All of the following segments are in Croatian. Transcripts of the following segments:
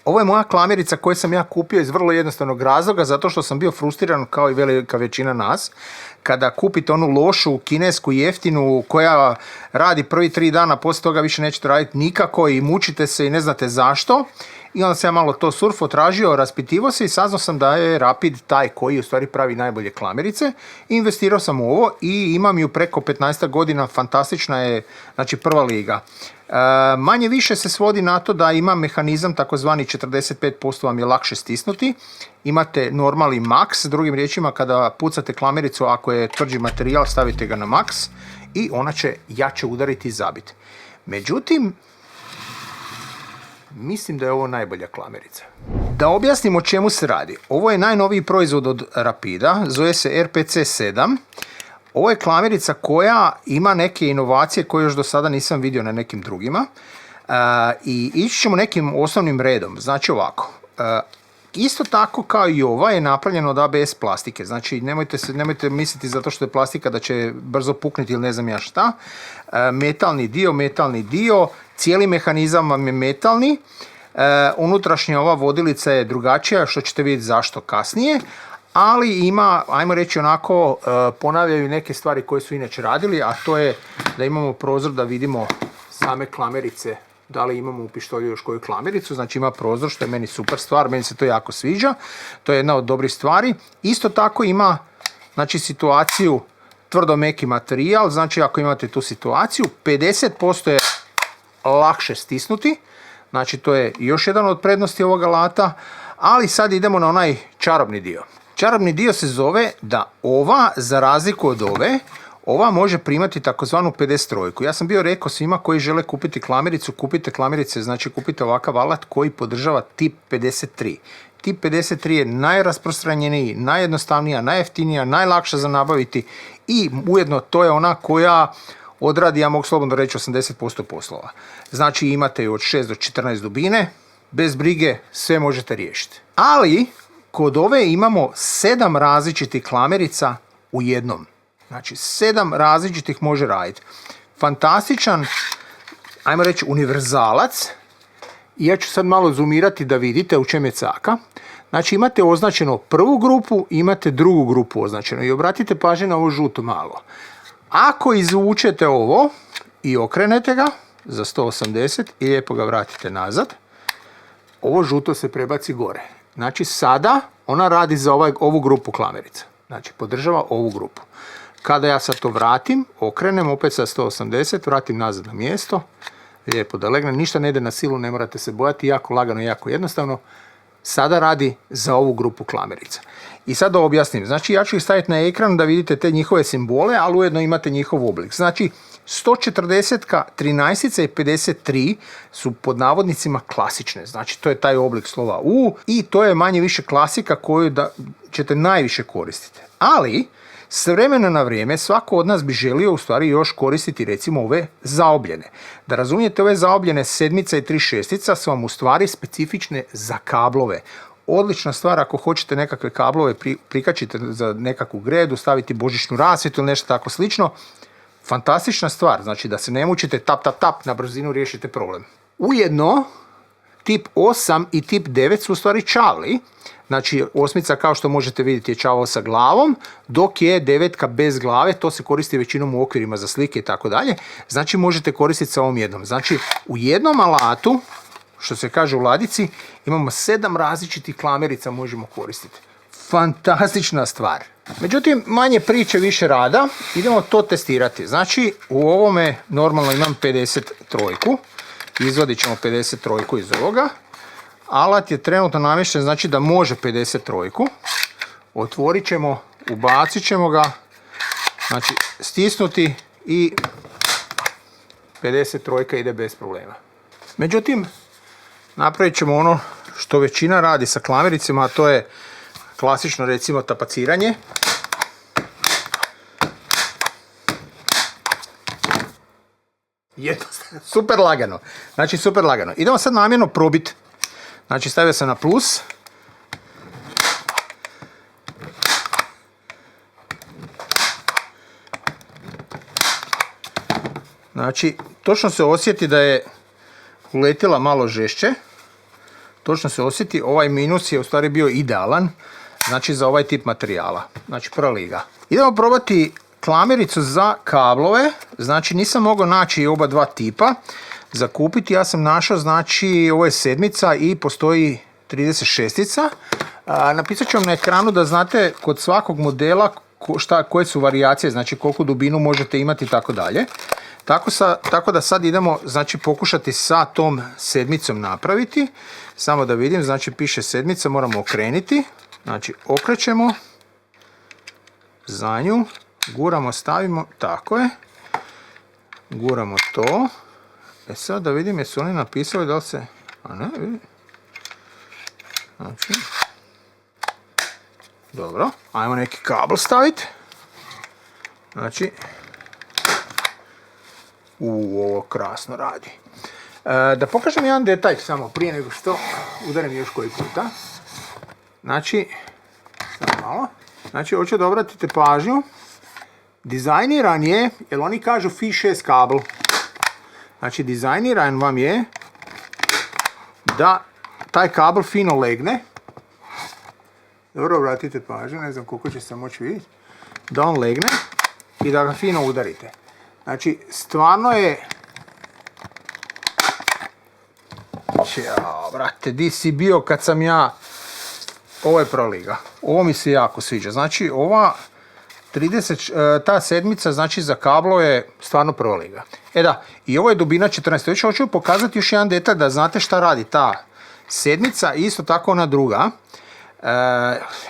Ovo je moja klamirica koju sam ja kupio iz vrlo jednostavnog razloga, zato što sam bio frustriran kao i velika većina nas. Kada kupite onu lošu, kinesku, jeftinu, koja radi prvi 3 dana, poslije toga više nećete raditi nikako i mučite se i ne znate zašto. I onda sam ja malo to surfo tražio, raspitivo se i saznao sam da je Rapid taj koji u stvari pravi najbolje klamirice. Investirao sam u ovo i imam ju preko 15 godina, fantastična je, znači prva liga. Manje više se svodi na to da ima mehanizam takozvani 45% vam je lakše stisnuti. Imate normalni max, drugim riječima kada pucate klamiricu, ako je tvrđi materijal, stavite ga na max i ona će jače udariti i zabiti. Međutim, mislim da je ovo najbolja klamirica. Da objasnim o čemu se radi. Ovo je najnoviji proizvod od Rapida, zove se RPC7. Ovo je klamirica koja ima neke inovacije koje još do sada nisam vidio na nekim drugima. I ići ćemo nekim osnovnim redom. Znači ovako. Isto tako kao i ova je napravljena od ABS plastike. Znači nemojte misliti zato što je plastika da će brzo pukniti ili ne znam ja šta. Metalni dio, cijeli mehanizam vam je metalni. Unutrašnja ova vodilica je drugačija, što ćete vidjeti zašto kasnije. Ali ima, ajmo reći onako, ponavljaju neke stvari koje su inače radili, a to je da imamo prozor da vidimo same klamerice, da li imamo u pištolju još koju klamericu, znači ima prozor, što je meni super stvar, meni se to jako sviđa, to je jedna od dobrih stvari. Isto tako ima, znači, situaciju tvrdo meki materijal, znači ako imate tu situaciju, 50% je lakše stisnuti, znači to je još jedan od prednosti ovoga alata, ali sad idemo na onaj čarobni dio. Čarobni dio se zove da ova, za razliku od ova može primati takozvanu 53. Ja sam bio rekao svima koji žele kupiti klamiricu, kupite klamirice, znači kupite ovakav alat koji podržava tip 53. Tip 53 je najrasprostranjeniji, najjednostavnija, najjeftinija, najlakša za nabaviti i ujedno to je ona koja odradi, ja mogu slobodno reći, 80% poslova. Znači imate ju od 6 do 14 dubine, bez brige, sve možete riješiti. Ali kod ove imamo 7 različitih klamerica u jednom. Znači 7 različitih može raditi. Fantastičan, ajmo reći, univerzalac. I ja ću sad malo zoomirati da vidite u čem je caka. Znači imate označeno prvu grupu, imate drugu grupu označeno. I obratite pažnju na ovo žuto malo. Ako izvučete ovo i okrenete ga za 180 i lijepo ga vratite nazad, ovo žuto se prebaci gore. Znači sada ona radi za ovu grupu klamerica. Znači podržava ovu grupu. Kada ja sad to vratim, okrenem opet sa 180, vratim nazad na mjesto, lijepo da legne, ništa ne ide na silu, ne morate se bojati, jako lagano, jako jednostavno. Sada radi za ovu grupu klamerica. I sad da objasnim, znači ja ću ih staviti na ekran da vidite te njihove simbole, ali ujedno imate njihov oblik. Znači 140, 13 i 53 su pod navodnicima klasične, znači to je taj oblik slova U i to je manje više klasika koju ćete najviše koristiti. Ali s vremena na vrijeme svako od nas bi želio u stvari još koristiti recimo ove zaobljene. Da razumijete, ove zaobljene 7 i 3 šestica su vam u stvari specifične za kablove. Odlična stvar ako hoćete nekakve kablove prikačite za nekakvu gredu, staviti božićnu rasvjetu ili nešto tako slično. Fantastična stvar, znači da se ne mučite tap, na brzinu riješite problem. Ujedno, tip 8 i tip 9 su u stvari čavli. Znači, osmica kao što možete vidjeti je čavao sa glavom, dok je 9 bez glave, to se koristi većinom u okvirima za slike i tako dalje. Znači, možete koristiti sa ovom jednom. Znači, u jednom alatu, što se kaže u ladici, imamo 7 različitih klamerica možemo koristiti. Fantastična stvar. Međutim, manje priče, više rada. Idemo to testirati. Znači, u ovome normalno imam 53. Izvadit ćemo 53 iz ovoga. Alat je trenutno namješten, znači da može 53. Otvorit ćemo, ubacit ćemo ga, znači stisnuti i 53 ide bez problema. Međutim, napravit ćemo ono što većina radi sa klamericima, a to je klasično recimo tapaciranje. Super lagano. Znači super lagano. Idemo sad namjerno probiti. Znači stavio sam na plus. Znači točno se osjeti da je uletila malo žešće. točno se osjeti. Ovaj minus je u stvari bio idealan, znači za ovaj tip materijala. Znači prva liga. Idemo probati klamericu za kablove. Znači nisam mogao naći oba dva tipa za kupiti. Ja sam našao, znači ovo je 7 i postoji 36. Napisat ću vam na ekranu da znate kod svakog modela koje su varijacije, znači koliko dubinu možete imati i tako dalje. Tako da sad idemo, znači, pokušati sa tom 7 napraviti. Samo da vidim, znači piše 7, moramo okrenuti. Znači okrećemo za nju, guramo, stavimo, tako je. Guramo to. Sad da vidim jesu oni napisali da li se... A ne, vidim. Znači... Dobro, ajmo neki kabel staviti. Znači... Ovo krasno radi. Da pokažem jedan detalj samo prije nego što udarim još koji puta. Znači, samo malo. Znači, hoću da obratite pažnju. Dizajniran je, jer oni kažu Fi6 kabel. Znači, dizajniran vam je da taj kabel fino legne. Dobro, obratite pažnju, ne znam koliko će se moći vidjeti. Da on legne i da ga fino udarite. Znači, stvarno je... Ćao, brate, di si bio kad sam ja... Ovo je proliga. Ovo mi se jako sviđa. Znači, ova 30, ta 7, znači za kablo je stvarno proliga. Da, i ovo je dubina 14. Već hoću pokazati još jedan detalj da znate šta radi ta 7 i isto tako ona druga.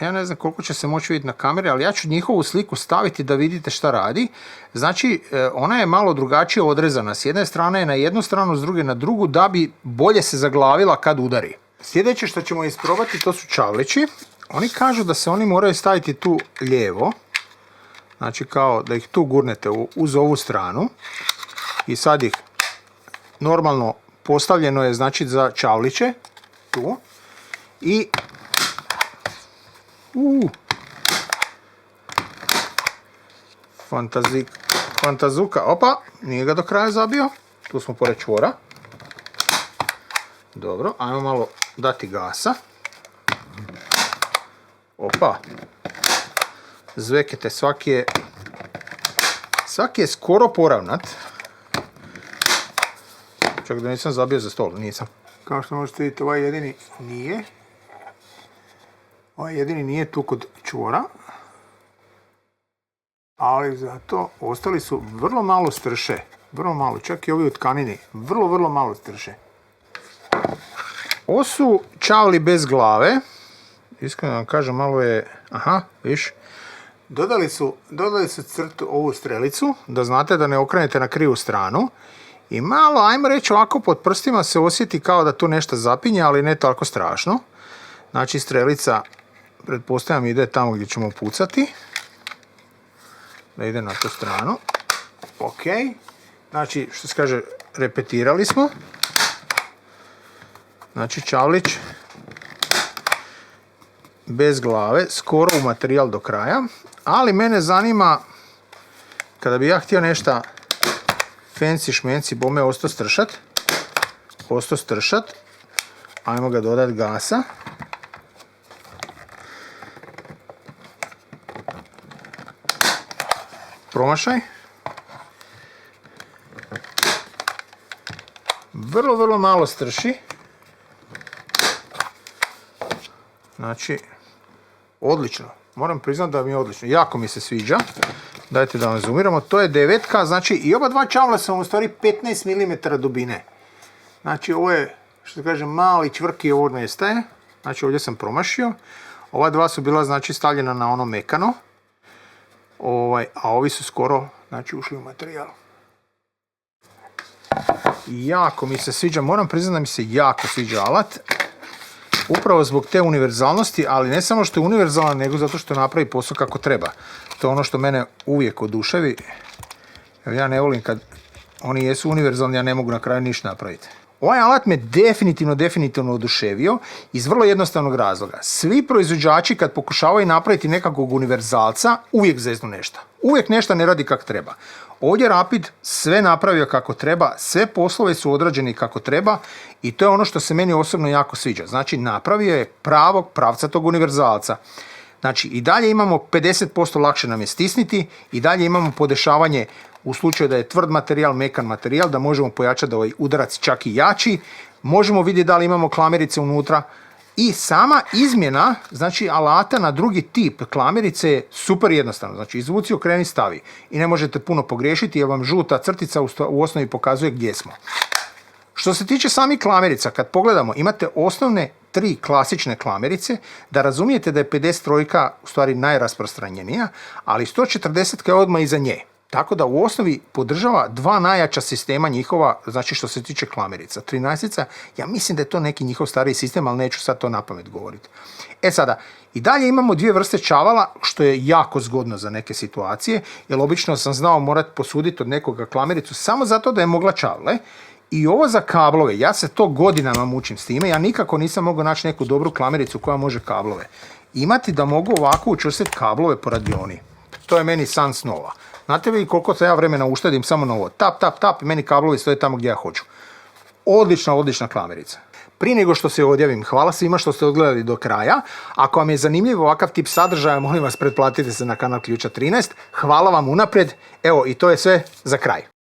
Ja ne znam koliko će se moći vidjeti na kameri, ali ja ću njihovu sliku staviti da vidite šta radi. Znači, ona je malo drugačije odrezana. S jedne strane je na jednu stranu, s druge na drugu, da bi bolje se zaglavila kad udari. Sljedeće što ćemo isprobati, to su čavlići. Oni kažu da se oni moraju staviti tu lijevo. Znači, kao da ih tu gurnete uz ovu stranu. I sad ih normalno postavljeno je, znači, za čavliće. Tu. I... Fantazuka, opa, nije ga do kraja zabio, tu smo pored čvora. Dobro, ajmo malo dati gasa. Opa, zvekete, svaki je skoro poravnat. Čak da nisam zabio za stol, nisam. Kao što možete vidjeti, ovaj jedini nije. Ovaj jedini nije tu kod čvora, ali zato ostali su vrlo malo strše, vrlo malo, čak i ovi u tkanini, vrlo malo strše. Ovo su čavli bez glave, iskreno vam kažem, malo je, viš, dodali su crtu ovu strelicu, da znate da ne okrenete na krivu stranu i malo, ajmo reći ovako, pod prstima se osjeti kao da tu nešto zapinje, ali ne tako strašno. Znači strelica, pretpostavljam, ide tamo gdje ćemo pucati. Da ide na tu stranu. Ok. Znači, što se kaže, repetirali smo. Znači, čavlić bez glave, skoro u materijal do kraja. Ali mene zanima, kada bi ja htio nešto fancy šmenci, bome ostao stršat. Ajmo ga dodati gasa. Promašaj. Vrlo malo strši. Znači, odlično. Moram priznati da mi je odlično. Jako mi se sviđa. Dajte da vam zoomiramo. To je 9, znači i oba dva čavla su u stvari 15 mm dubine. Znači ovo je, što se kaže, mali čvrki, ovo nestaje. Znači ovdje sam promašio. Ova dva su bila, znači, stavljena na ono mekano. A ovi su skoro, znači, ušli u materijal. Jako mi se sviđa, moram priznati da mi se jako sviđa alat. Upravo zbog te univerzalnosti, ali ne samo što je univerzalan, nego zato što napravi posao kako treba. To je ono što mene uvijek oduševi. Jer ja ne volim kad oni jesu univerzalni, ja ne mogu na kraju ništa napraviti. Ovaj alat me definitivno oduševio iz vrlo jednostavnog razloga. Svi proizvođači kad pokušavaju napraviti nekakvog univerzalca, uvijek zeznu nešto. Uvijek nešto ne radi kako treba. Ovdje Rapid sve napravio kako treba, sve poslove su odrađeni kako treba i to je ono što se meni osobno jako sviđa. Znači, napravio je pravog pravcatog univerzalca. Znači, i dalje imamo 50% lakše nam je stisniti, i dalje imamo podešavanje u slučaju da je tvrd materijal, mekan materijal, da možemo pojačati ovaj udarac čak i jači. Možemo vidjeti da li imamo klamerice unutra. I sama izmjena, znači, alata na drugi tip klamerice je super jednostavno. Znači, izvuci, okreni, stavi. I ne možete puno pogriješiti jer vam žuta crtica u osnovi pokazuje gdje smo. Što se tiče samih klamerica, kad pogledamo, imate osnovne 3 klasične klamerice, da razumijete da je 53 u stvari najrasprostranjenija, ali 140 je odmah iza nje. Tako da u osnovi podržava 2 najjača sistema njihova, znači što se tiče klamerica. 13, ja mislim da je to neki njihov stariji sistem, ali neću sad to napamet govoriti. Sada, i dalje imamo 2 vrste čavala, što je jako zgodno za neke situacije, jer obično sam znao morat posuditi od nekoga klamericu samo zato da je mogla čavle. I ovo za kablove, ja se to godinama mučim s time, ja nikako nisam mogao naći neku dobru klamericu koja može kablove. Imati da mogu ovako učvrstiti kablove po radioni. To je meni san snova. Znate vi koliko se ja vremena uštedim samo na ovo? Tap, tap, tap i meni kablovi stoje tamo gdje ja hoću. Odlična klamerica. Prije nego što se odjavim, hvala svima što ste odgledali do kraja. Ako vam je zanimljiv ovakav tip sadržaja, molim vas pretplatite se na kanal Ključa 13. Hvala vam unaprijed. Evo, i to je sve za kraj.